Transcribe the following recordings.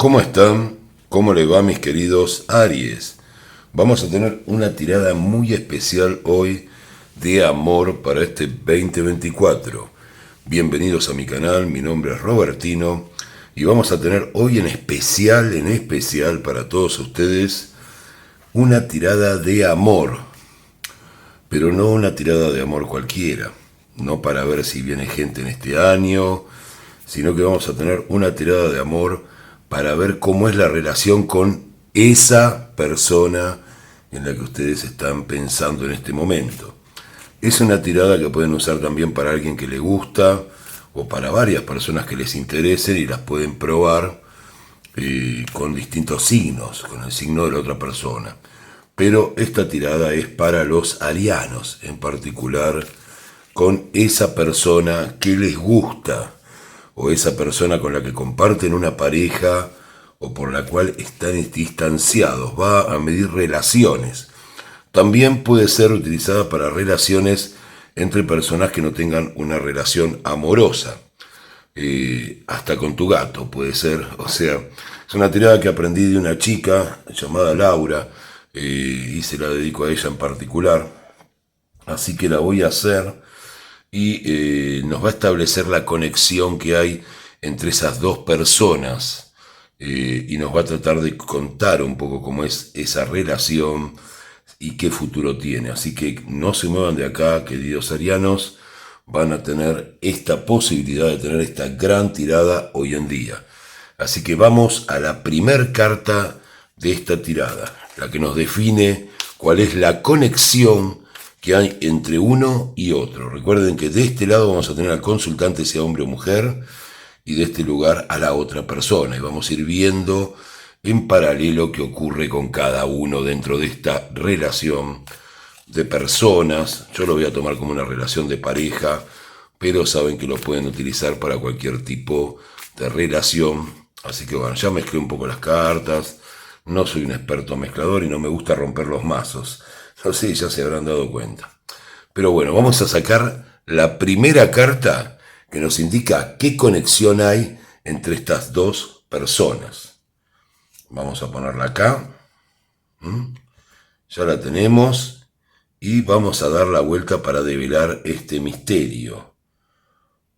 ¿Cómo están? ¿Cómo le va, mis queridos Aries? Vamos a tener una tirada muy especial hoy de amor para este 2024. Bienvenidos a mi canal, mi nombre es Robertino y vamos a tener hoy en especial para todos ustedes una tirada de amor, pero no una tirada de amor cualquiera, no para ver si viene gente en este año, sino que vamos a tener una tirada de amor para ver cómo es la relación con esa persona en la que ustedes están pensando en este momento. Es una tirada que pueden usar también para alguien que le gusta o para varias personas que les interesen y las pueden probar con distintos signos, con el signo de la otra persona. Pero esta tirada es para los arianos, en particular con esa persona que les gusta o esa persona con la que comparten una pareja o por la cual están distanciados. Va a medir relaciones. También puede ser utilizada para relaciones entre personas que no tengan una relación amorosa. Hasta con tu gato puede ser. O sea, es una tirada que aprendí de una chica llamada Laura y se la dedico a ella en particular. Así que la voy a hacer y nos va a establecer la conexión que hay entre esas dos personas y nos va a tratar de contar un poco cómo es esa relación y qué futuro tiene. Así que no se muevan de acá, queridos arianos, van a tener esta posibilidad de tener esta gran tirada hoy en día. Así que vamos a la primer carta de esta tirada, la que nos define cuál es la conexión que hay entre uno y otro. Recuerden que de este lado vamos a tener al consultante, sea hombre o mujer, y de este lugar a la otra persona. Y vamos a ir viendo en paralelo qué ocurre con cada uno dentro de esta relación de personas. Yo lo voy a tomar como una relación de pareja, pero saben que lo pueden utilizar para cualquier tipo de relación. Así que bueno, ya mezclé un poco las cartas. No soy un experto mezclador y no me gusta romper los mazos. No sé, ya se habrán dado cuenta. Pero bueno, vamos a sacar la primera carta que nos indica qué conexión hay entre estas dos personas. Vamos a ponerla acá. Ya la tenemos. Y vamos a dar la vuelta para develar este misterio.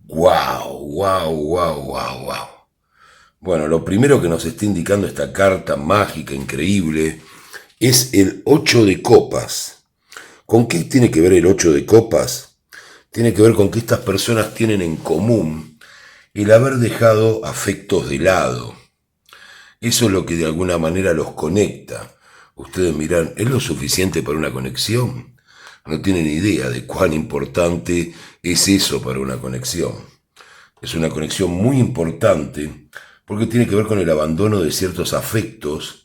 ¡Guau! ¡Guau! ¡Guau! ¡Guau! ¡Guau! Bueno, lo primero que nos está indicando esta carta mágica, increíble, es el 8 de copas. ¿Con qué tiene que ver el 8 de copas? Tiene que ver con que estas personas tienen en común el haber dejado afectos de lado. Eso es lo que de alguna manera los conecta. Ustedes miran, ¿es lo suficiente para una conexión? No tienen idea de cuán importante es eso para una conexión. Es una conexión muy importante porque tiene que ver con el abandono de ciertos afectos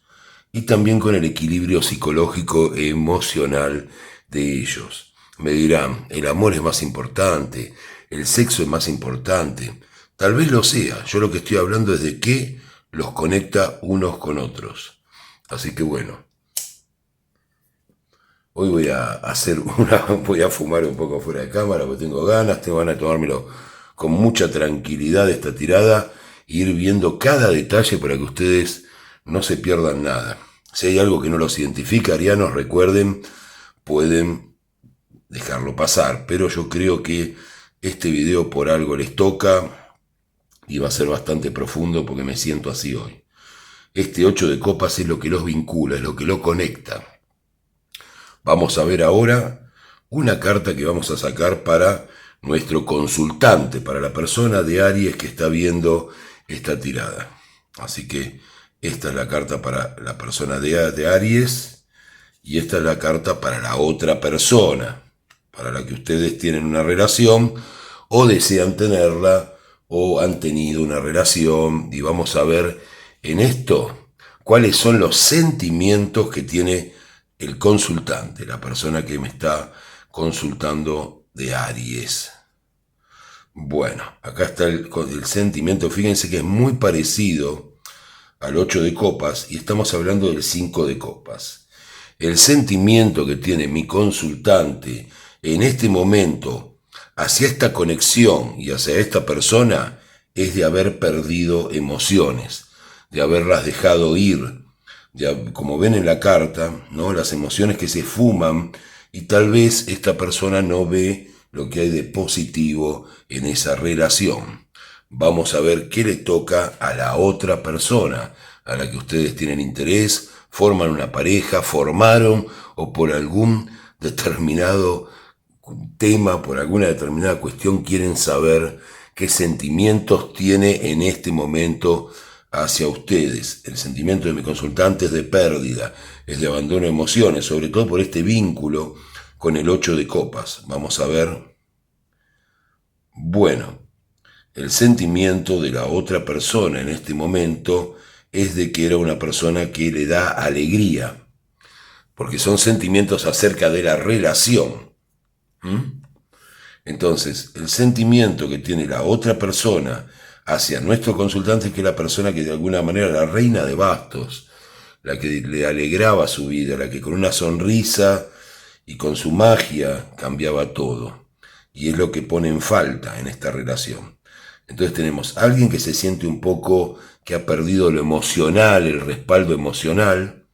y también con el equilibrio psicológico e emocional de ellos. Me dirán, el amor es más importante, el sexo es más importante. Tal vez lo sea, yo lo que estoy hablando es de qué los conecta unos con otros. Así que bueno, hoy voy a fumar un poco fuera de cámara porque tengo ganas de tomármelo con mucha tranquilidad esta tirada e ir viendo cada detalle para que ustedes no se pierdan nada. Si hay algo que no los identifica, arianos, recuerden, pueden dejarlo pasar, pero yo creo que este video por algo les toca y va a ser bastante profundo porque me siento así hoy. Este 8 de copas es lo que los vincula, es lo que los conecta. Vamos a ver ahora una carta que vamos a sacar para nuestro consultante, para la persona de Aries que está viendo esta tirada. Así que esta es la carta para la persona de Aries y esta es la carta para la otra persona, para la que ustedes tienen una relación o desean tenerla o han tenido una relación. Y vamos a ver en esto cuáles son los sentimientos que tiene el consultante, la persona que me está consultando de Aries. Bueno, acá está el sentimiento. Fíjense que es muy parecido al 8 de copas y estamos hablando del 5 de copas. El sentimiento que tiene mi consultante en este momento hacia esta conexión y hacia esta persona es de haber perdido emociones, de haberlas dejado ir, como ven en la carta, ¿no? Las emociones que se fuman y tal vez esta persona no ve lo que hay de positivo en esa relación. Vamos a ver qué le toca a la otra persona a la que ustedes tienen interés, forman una pareja, formaron o por algún determinado tema, por alguna determinada cuestión quieren saber qué sentimientos tiene en este momento hacia ustedes. El sentimiento de mi consultante es de pérdida, es de abandono de emociones, sobre todo por este vínculo con el 8 de copas. Vamos a ver. Bueno, el sentimiento de la otra persona en este momento es de que era una persona que le da alegría, porque son sentimientos acerca de la relación. Entonces, el sentimiento que tiene la otra persona hacia nuestro consultante es que la persona que de alguna manera, la reina de bastos, la que le alegraba su vida, la que con una sonrisa y con su magia cambiaba todo. Y es lo que pone en falta en esta relación. Entonces tenemos a alguien que se siente un poco que ha perdido lo emocional, el respaldo emocional,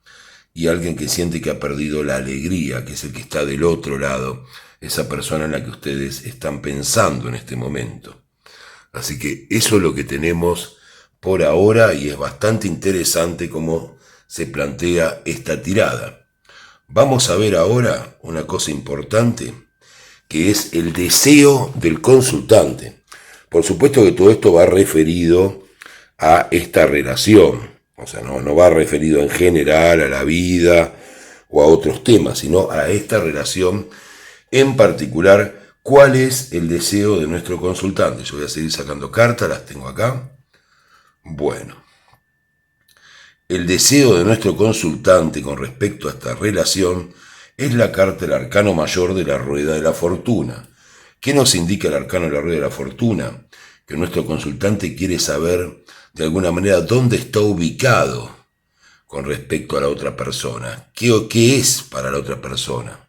y alguien que siente que ha perdido la alegría, que es el que está del otro lado, esa persona en la que ustedes están pensando en este momento. Así que eso es lo que tenemos por ahora y es bastante interesante cómo se plantea esta tirada. Vamos a ver ahora una cosa importante, que es el deseo del consultante. Por supuesto que todo esto va referido a esta relación, o sea, no va referido en general a la vida o a otros temas, sino a esta relación en particular. ¿Cuál es el deseo de nuestro consultante? Yo voy a seguir sacando cartas, las tengo acá. Bueno, el deseo de nuestro consultante con respecto a esta relación es la carta del arcano mayor de la rueda de la fortuna. ¿Qué nos indica el arcano de la rueda de la fortuna? Que nuestro consultante quiere saber de alguna manera dónde está ubicado con respecto a la otra persona. ¿Qué es para la otra persona?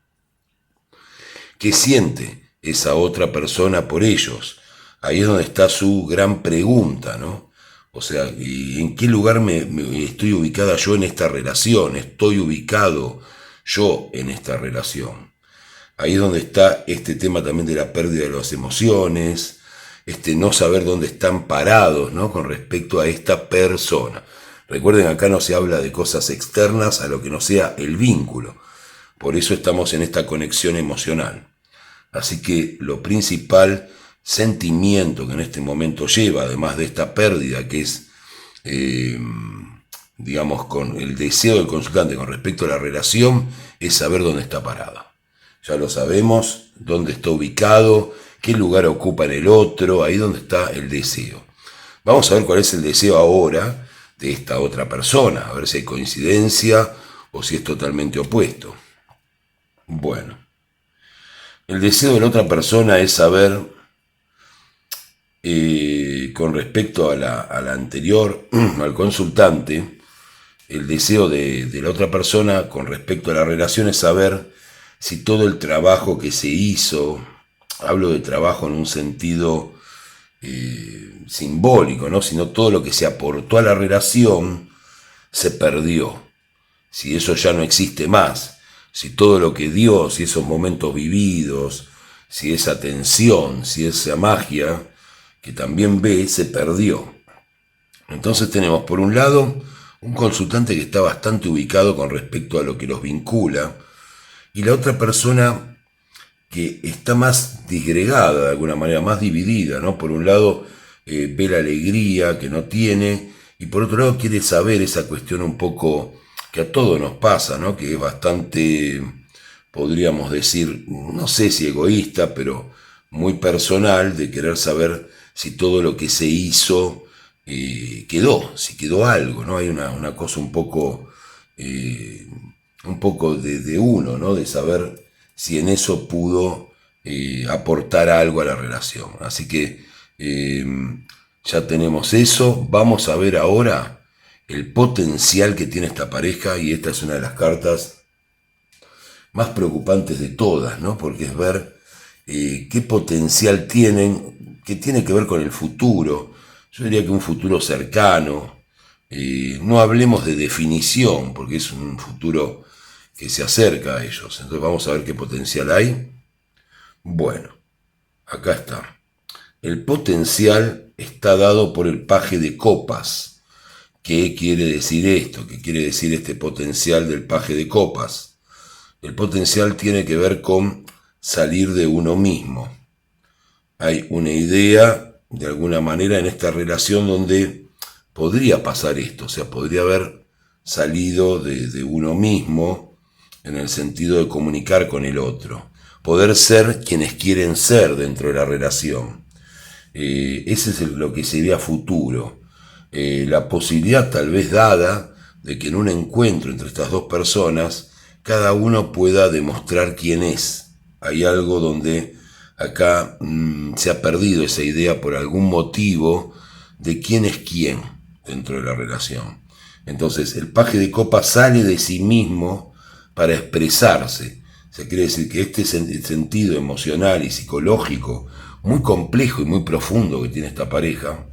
¿Qué siente esa otra persona por ellos? Ahí es donde está su gran pregunta, ¿no? O sea, ¿en qué lugar me estoy ubicada yo en esta relación? ¿Estoy ubicado yo en esta relación? Ahí es donde está este tema también de la pérdida de las emociones, no saber dónde están parados, ¿no? Con respecto a esta persona. Recuerden, acá no se habla de cosas externas a lo que no sea el vínculo. Por eso estamos en esta conexión emocional. Así que lo principal sentimiento que en este momento lleva, además de esta pérdida, que es, digamos, con el deseo del consultante con respecto a la relación, es saber dónde está parado. Ya lo sabemos, dónde está ubicado, qué lugar ocupa en el otro, ahí donde está el deseo. Vamos a ver cuál es el deseo ahora de esta otra persona, a ver si hay coincidencia o si es totalmente opuesto. Bueno, el deseo de la otra persona es saber, con respecto a la anterior, al consultante, el deseo de la otra persona con respecto a la relación es saber si todo el trabajo que se hizo, hablo de trabajo en un sentido simbólico, ¿no? Sino todo lo que se aportó a la relación se perdió, si eso ya no existe más, si todo lo que dio, si esos momentos vividos, si esa tensión, si esa magia que también ve, se perdió. Entonces tenemos por un lado un consultante que está bastante ubicado con respecto a lo que los vincula, y la otra persona que está más disgregada de alguna manera, más dividida, ¿no? Por un lado ve la alegría que no tiene, y por otro lado quiere saber esa cuestión un poco que a todos nos pasa, ¿no? Que es bastante, podríamos decir, no sé si egoísta, pero muy personal, de querer saber si todo lo que se hizo quedó, si quedó algo, ¿no? Hay una cosa un poco de uno, ¿no? De saber si en eso pudo aportar algo a la relación. Así que ya tenemos eso. Vamos a ver ahora el potencial que tiene esta pareja, y esta es una de las cartas más preocupantes de todas, ¿no? Porque es ver qué potencial tienen, que tiene que ver con el futuro. Yo diría que un futuro cercano, No hablemos de definición, porque es un futuro que se acerca a ellos. Entonces vamos a ver qué potencial hay. Bueno, acá está. El potencial está dado por el paje de copas. ¿Qué quiere decir esto? ¿Qué quiere decir este potencial del paje de copas? El potencial tiene que ver con salir de uno mismo. Hay una idea, de alguna manera, en esta relación donde podría pasar esto, o sea, podría haber salido de uno mismo en el sentido de comunicar con el otro, poder ser quienes quieren ser dentro de la relación. Ese es lo que sería futuro. La posibilidad tal vez dada de que en un encuentro entre estas dos personas cada uno pueda demostrar quién es. Hay algo donde acá se ha perdido esa idea por algún motivo de quién es quién dentro de la relación. Entonces el paje de copa sale de sí mismo para expresarse. Se quiere decir que este sentido emocional y psicológico muy complejo y muy profundo que tiene esta pareja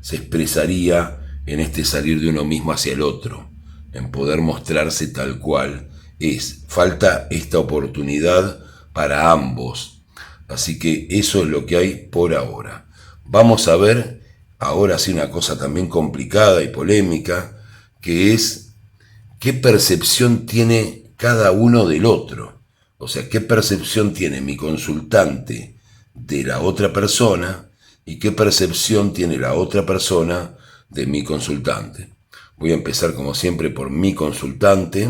se expresaría en este salir de uno mismo hacia el otro, en poder mostrarse tal cual es. Falta esta oportunidad para ambos. Así que eso es lo que hay por ahora. Vamos a ver ahora sí una cosa también complicada y polémica, que es qué percepción tiene cada uno del otro. O sea, qué percepción tiene mi consultante de la otra persona y qué percepción tiene la otra persona de mi consultante. Voy a empezar como siempre por mi consultante,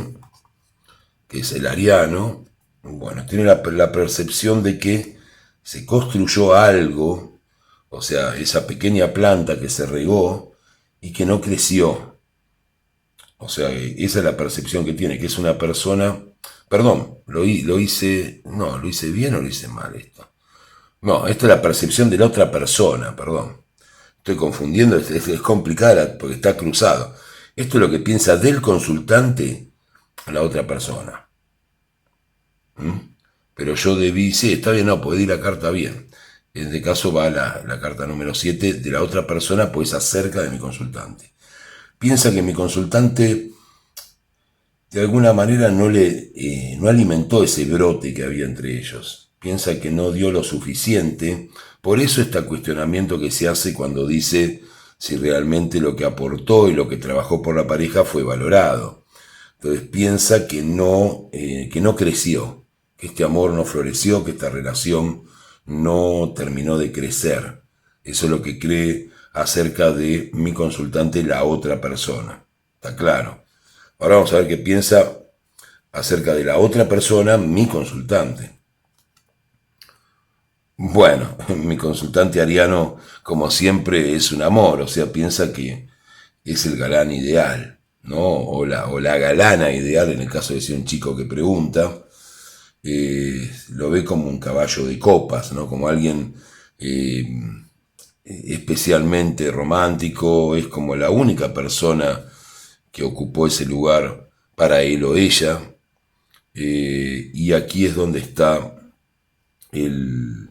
que es el ariano. Bueno, tiene la percepción de que se construyó algo, o sea, esa pequeña planta que se regó y que no creció. O sea, esa es la percepción que tiene, que es una persona... Perdón, lo hice... No, ¿lo hice bien o lo hice mal esto? No, esta es la percepción de la otra persona, perdón. Estoy confundiendo, es complicada porque está cruzado. Esto es lo que piensa del consultante a la otra persona. Pero yo debí, sí, está bien, no, porque di la carta bien. En este caso va la carta número 7 de la otra persona, pues acerca de mi consultante. Piensa que mi consultante de alguna manera no alimentó ese brote que había entre ellos. Piensa que no dio lo suficiente. Por eso este cuestionamiento que se hace cuando dice si realmente lo que aportó y lo que trabajó por la pareja fue valorado. Entonces piensa que no creció, que este amor no floreció, que esta relación no terminó de crecer. Eso es lo que cree acerca de mi consultante la otra persona. ¿Está claro? Ahora vamos a ver qué piensa acerca de la otra persona, mi consultante. Bueno, mi consultante ariano, como siempre, es un amor, o sea, piensa que es el galán ideal, ¿no? O la galana ideal, en el caso de ser un chico que pregunta, lo ve como un caballo de copas, ¿no? Como alguien especialmente romántico, es como la única persona que ocupó ese lugar para él o ella, y aquí es donde está el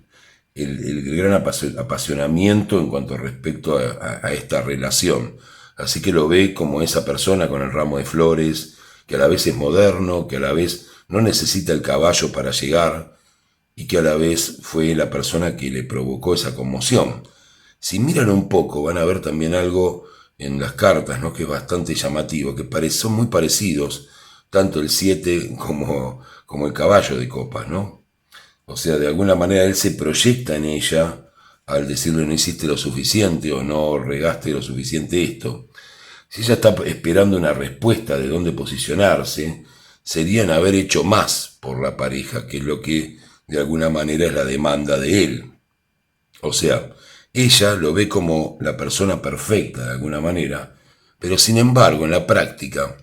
gran apasionamiento en cuanto respecto a esta relación. Así que lo ve como esa persona con el ramo de flores, que a la vez es moderno, que a la vez no necesita el caballo para llegar y que a la vez fue la persona que le provocó esa conmoción. Si miran un poco van a ver también algo en las cartas, ¿no? Que es bastante llamativo, que son muy parecidos, tanto el 7 como el caballo de copas, ¿no? O sea, de alguna manera él se proyecta en ella al decirle no hiciste lo suficiente o no regaste lo suficiente esto. Si ella está esperando una respuesta de dónde posicionarse, sería en haber hecho más por la pareja, que es lo que de alguna manera es la demanda de él. O sea, ella lo ve como la persona perfecta de alguna manera, pero sin embargo en la práctica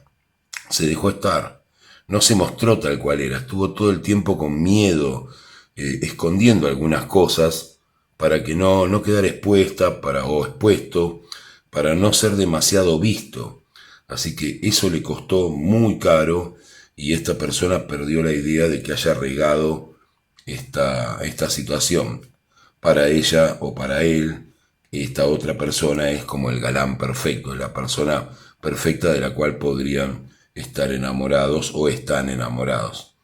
se dejó estar, no se mostró tal cual era, estuvo todo el tiempo con miedo, escondiendo algunas cosas para que no quedara expuesta o expuesto, para no ser demasiado visto. Así que eso le costó muy caro y esta persona perdió la idea de que haya regado esta situación. Para ella o para él, esta otra persona es como el galán perfecto, es la persona perfecta de la cual podrían estar enamorados o están enamorados.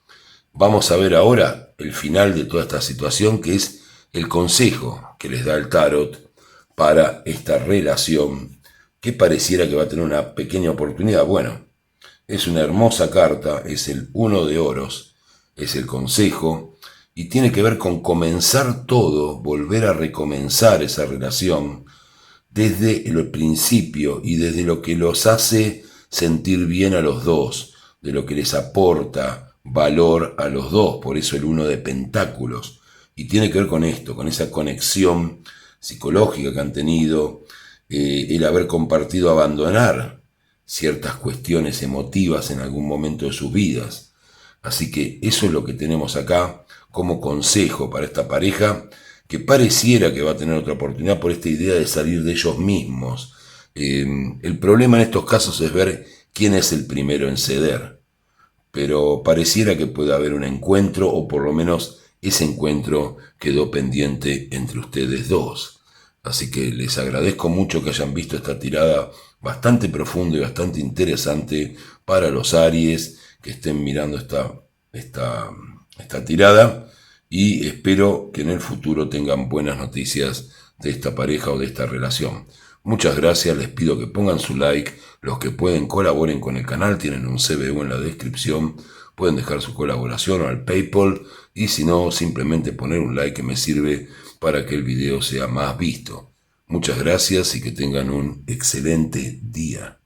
Vamos a ver ahora el final de toda esta situación, que es el consejo que les da el tarot para esta relación que pareciera que va a tener una pequeña oportunidad. Bueno, es una hermosa carta, es el 1 de oros, es el consejo, y tiene que ver con comenzar todo, volver a recomenzar esa relación desde el principio y desde lo que los hace sentir bien a los dos, de lo que les aporta valor a los dos, por eso el 1 de pentáculos. Y tiene que ver con esto, con esa conexión psicológica que han tenido, el haber compartido abandonar ciertas cuestiones emotivas en algún momento de sus vidas. Así que eso es lo que tenemos acá como consejo para esta pareja, que pareciera que va a tener otra oportunidad por esta idea de salir de ellos mismos. El problema en estos casos es ver quién es el primero en ceder, pero pareciera que puede haber un encuentro, o por lo menos ese encuentro quedó pendiente entre ustedes dos. Así que les agradezco mucho que hayan visto esta tirada bastante profunda y bastante interesante para los Aries que estén mirando esta tirada, y espero que en el futuro tengan buenas noticias de esta pareja o de esta relación. Muchas gracias, les pido que pongan su like, los que pueden colaboren con el canal, tienen un CBU en la descripción, pueden dejar su colaboración o al PayPal, y si no, simplemente poner un like que me sirve para que el video sea más visto. Muchas gracias y que tengan un excelente día.